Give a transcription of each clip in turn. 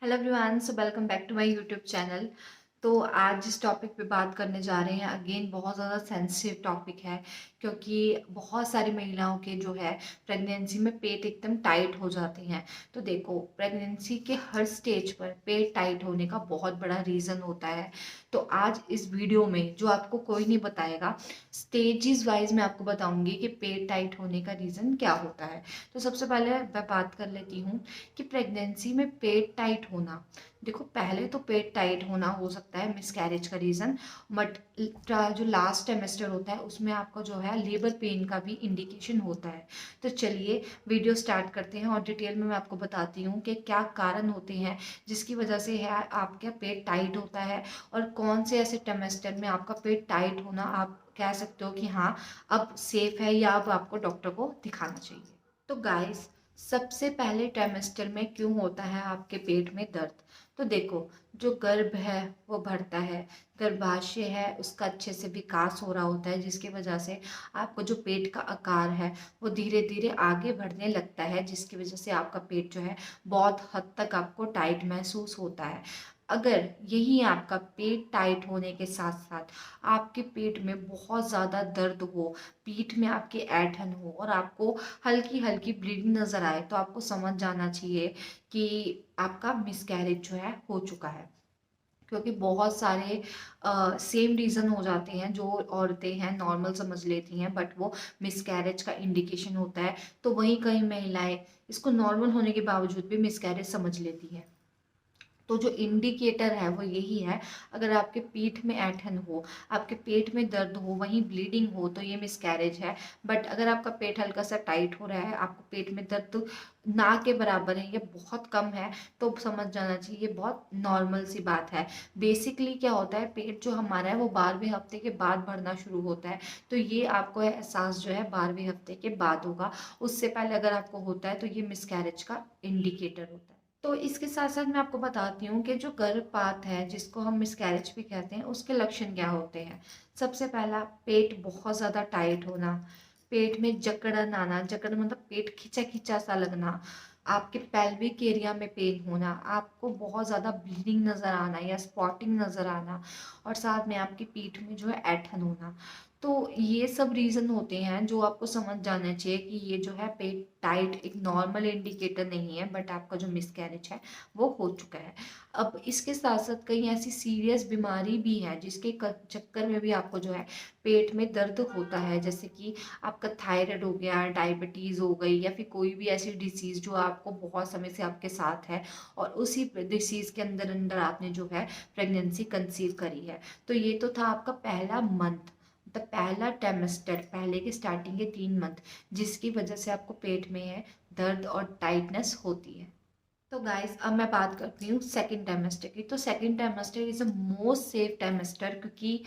Hello everyone, so welcome back to my YouTube channel. तो आज जिस टॉपिक पे बात करने जा रहे हैं, अगेन बहुत ज़्यादा सेंसिटिव टॉपिक है, क्योंकि बहुत सारी महिलाओं के जो है प्रेगनेंसी में पेट एकदम टाइट हो जाते हैं। तो देखो, प्रेगनेंसी के हर स्टेज पर पेट टाइट होने का बहुत बड़ा रीज़न होता है। तो आज इस वीडियो में जो आपको कोई नहीं बताएगा, स्टेजेस वाइज मैं आपको बताऊंगी कि पेट टाइट होने का रीज़न क्या होता है। तो सबसे पहले मैं बात कर लेती हूँ कि प्रेगनेंसी में पेट टाइट होना। देखो, पहले तो पेट टाइट होना हो सकता है मिसकैरेज का रीज़न, बट जो लास्ट ट्राइमेस्टर होता है उसमें आपका जो है लेबर पेन का भी इंडिकेशन होता है। तो चलिए वीडियो स्टार्ट करते हैं और डिटेल में मैं आपको बताती हूँ कि क्या कारण होते हैं जिसकी वजह से है आपका पेट टाइट होता है, और कौन से ऐसे ट्राइमेस्टर में आपका पेट टाइट होना आप कह सकते हो कि हाँ, अब सेफ है या अब आपको डॉक्टर को दिखाना चाहिए। तो गाइस, सबसे पहले ट्राइमेस्टर में क्यों होता है आपके पेट में दर्द? तो देखो, जो गर्भ है वो बढ़ता है, गर्भाशय है उसका अच्छे से विकास हो रहा होता है, जिसकी वजह से आपको जो पेट का आकार है वो धीरे धीरे आगे बढ़ने लगता है, जिसकी वजह से आपका पेट जो है बहुत हद तक आपको टाइट महसूस होता है। अगर यही आपका पेट टाइट होने के साथ साथ आपके पेट में बहुत ज़्यादा दर्द हो, पीठ में आपके ऐंठन हो और आपको हल्की हल्की ब्लीडिंग नज़र आए, तो आपको समझ जाना चाहिए कि आपका मिसकैरेज जो है हो चुका है। क्योंकि बहुत सारे सेम रीज़न हो जाते हैं, जो औरतें हैं नॉर्मल समझ लेती हैं बट वो मिसकैरेज का इंडिकेशन होता है। तो वहीं कई महिलाएं इसको नॉर्मल होने के बावजूद भी मिसकैरेज समझ लेती हैं। तो जो इंडिकेटर है वो यही है। अगर आपके पीठ में ऐंठन हो, आपके पेट में दर्द हो, वहीं ब्लीडिंग हो, तो ये मिसकैरेज है। बट अगर आपका पेट हल्का सा टाइट हो रहा है, आपको पेट में दर्द ना के बराबर है या बहुत कम है, तो समझ जाना चाहिए, ये बहुत नॉर्मल सी बात है। बेसिकली क्या होता है, पेट जो हमारा है वो 12वें हफ्ते के बाद बढ़ना शुरू होता है। तो ये आपको एहसास जो है 12वें हफ्ते के बाद होगा। उससे पहले अगर आपको होता है तो ये मिसकैरेज का इंडिकेटर होता है। तो इसके साथ साथ मैं आपको बताती हूँ कि जो गर्भपात है, जिसको हम मिसकैरेज भी कहते हैं, उसके लक्षण क्या होते हैं। सबसे पहला, पेट बहुत ज़्यादा टाइट होना, पेट में जकड़न आना, जकड़न मतलब पेट खिंचा खिंचा सा लगना, आपके पेल्विक एरिया में पेन होना, आपको बहुत ज़्यादा ब्लीडिंग नज़र आना या स्पॉटिंग नज़र आना, और साथ में आपकी पीठ में जो है ऐंठन होना। तो ये सब रीज़न होते हैं जो आपको समझ जाना चाहिए कि ये जो है पेट टाइट एक नॉर्मल इंडिकेटर नहीं है, बट आपका जो मिसकैरेज है वो हो चुका है। अब इसके साथ साथ कई ऐसी सीरियस बीमारी भी है जिसके चक्कर में भी आपको जो है पेट में दर्द होता है, जैसे कि आपका थायराइड हो गया, डायबिटीज़ हो गई, या फिर कोई भी ऐसी डिसीज़ जो आपको बहुत समय से आपके साथ है, और उसी डिसीज़ के अंदर अंदर आपने जो है प्रेगनेंसी कंसीव करी है। तो ये तो था आपका पहला मंथ, मतलब पहला टेमेस्टर, पहले के स्टार्टिंग के 3 मंथ, जिसकी वजह से आपको पेट में है दर्द और टाइटनेस होती है। तो गाइस, अब मैं बात करती हूँ सेकंड टाइमेस्टर की। तो second trimester is a most safe trimester, क्योंकि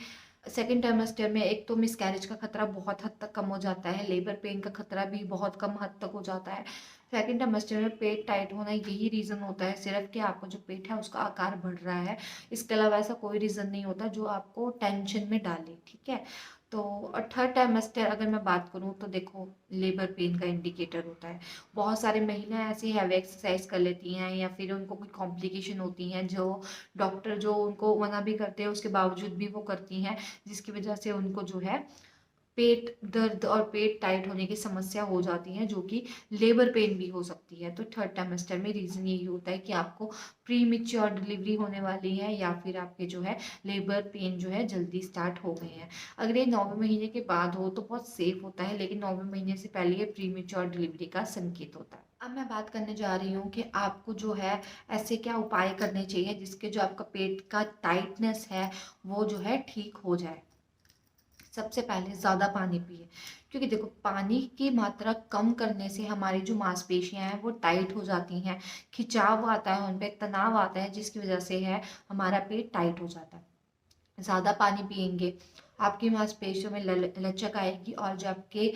सेकंड टाइमेस्टर में एक तो मिसकैरेज का खतरा बहुत हद तक कम हो जाता है, लेबर पेन का खतरा भी बहुत कम हद तक हो जाता है। सेकंड टाइमेस्टर में पेट टाइट होना यही रीज़न होता है सिर्फ कि आपका जो पेट है उसका आकार बढ़ रहा है। इसके अलावा ऐसा कोई रीज़न नहीं होता जो आपको टेंशन में डाले, ठीक है। तो और थर्ड टाइमेस्टर अगर मैं बात करूँ तो देखो, लेबर पेन का इंडिकेटर होता है। बहुत सारी महिलाएं ऐसी हैवी एक्सरसाइज कर लेती हैं या फिर उनको कोई कॉम्प्लिकेशन होती हैं, जो डॉक्टर जो उनको मना भी करते हैं उसके बावजूद भी वो करती हैं, जिसकी वजह से उनको जो है पेट दर्द और पेट टाइट होने की समस्या हो जाती है, जो कि लेबर पेन भी हो सकती है। तो थर्ड टाइमेस्टर में रीज़न यही होता है कि आपको प्री मिच्योर डिलीवरी होने वाली है, या फिर आपके जो है लेबर पेन जो है जल्दी स्टार्ट हो गए हैं। अगर ये 9वें महीने के बाद हो तो बहुत सेफ होता है, लेकिन 9वें महीने से पहले ये प्री मिच्योर डिलीवरी का संकेत होता है। अब मैं बात करने जा रही हूँ कि आपको जो है ऐसे क्या उपाय करने चाहिए जिसके जो आपका पेट का टाइटनेस है वो जो है ठीक हो जाए। सबसे पहले ज़्यादा पानी पिए, क्योंकि देखो, पानी की मात्रा कम करने से हमारी जो मांसपेशियां हैं वो टाइट हो जाती हैं, खिंचाव आता है, उन पे तनाव आता है, जिसकी वजह से है हमारा पेट टाइट हो जाता है। ज़्यादा पानी पिएंगे, आपकी मांसपेशियों में लचक आएगी, और जो आपके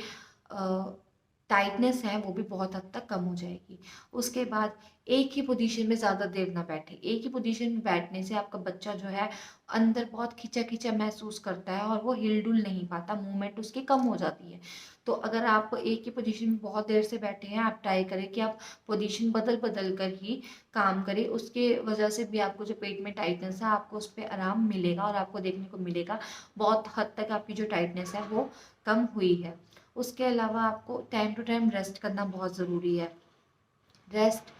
टाइटनेस है वो भी बहुत हद तक कम हो जाएगी। उसके बाद एक ही पोजीशन में ज़्यादा देर ना बैठे। एक ही पोजीशन में बैठने से आपका बच्चा जो है अंदर बहुत खिंचा-खिंचा महसूस करता है और वो हिल-डुल नहीं पाता, मूवमेंट उसकी कम हो जाती है। तो अगर आप एक ही पोजीशन में बहुत देर से बैठे हैं, आप ट्राई करें कि आप पोजीशन बदल-बदल कर ही काम करें। उसके वजह से भी आपको जो पेट में टाइटनेस है, आपको उस पे आराम मिलेगा और आपको देखने को मिलेगा बहुत हद तक आपकी जो टाइटनेस है वो कम हुई है। उसके अलावा आपको टाइम टू टाइम रेस्ट करना बहुत ज़रूरी है। रेस्ट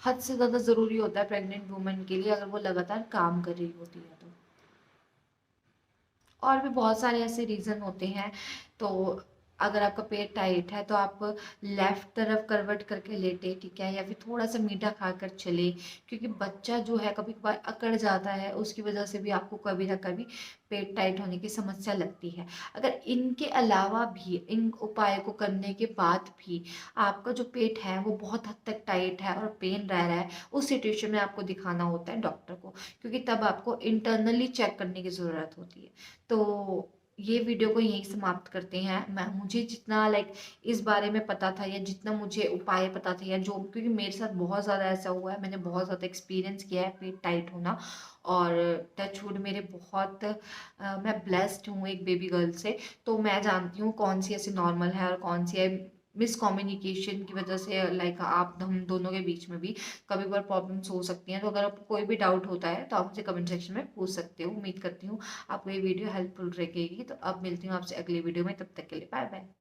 हद से ज़्यादा ज़रूरी होता है प्रेग्नेंट वुमन के लिए, अगर वो लगातार काम कर रही होती है तो। और भी बहुत सारे ऐसे रीज़न होते हैं। तो अगर आपका पेट टाइट है तो आप लेफ्ट तरफ करवट करके लेटे, ठीक है, या फिर थोड़ा सा मीठा खाकर चले, क्योंकि बच्चा जो है कभी कभार अकड़ जाता है, उसकी वजह से भी आपको कभी ना कभी पेट टाइट होने की समस्या लगती है। अगर इनके अलावा भी, इन उपाय को करने के बाद भी आपका जो पेट है वो बहुत हद तक टाइट है और पेन रह रहा है, उस सिचुएशन में आपको दिखाना होता है डॉक्टर को, क्योंकि तब आपको इंटरनली चेक करने की ज़रूरत होती है। तो ये वीडियो को यहीं समाप्त करते हैं। मैं मुझे जितना इस बारे में पता था, या जितना मुझे उपाय पता था, या जो, क्योंकि मेरे साथ बहुत ज़्यादा ऐसा हुआ है, मैंने बहुत ज़्यादा एक्सपीरियंस किया है पेट टाइट होना। और टच वुड मेरे बहुत मैं ब्लेस्ड हूँ एक बेबी गर्ल से। तो मैं जानती हूँ कौन सी ऐसी नॉर्मल है और कौन सी है मिसकम्युनिकेशन की वजह से, आप हम दोनों के बीच में भी कभी बार प्रॉब्लम्स हो सकती हैं। तो अगर आपको कोई भी डाउट होता है तो आप मुझे कमेंट सेक्शन में पूछ सकते हो। उम्मीद करती हूँ आपको ये वीडियो हेल्पफुल रहेगी। तो अब मिलती हूँ आपसे अगली वीडियो में, तब तक के लिए बाय बाय।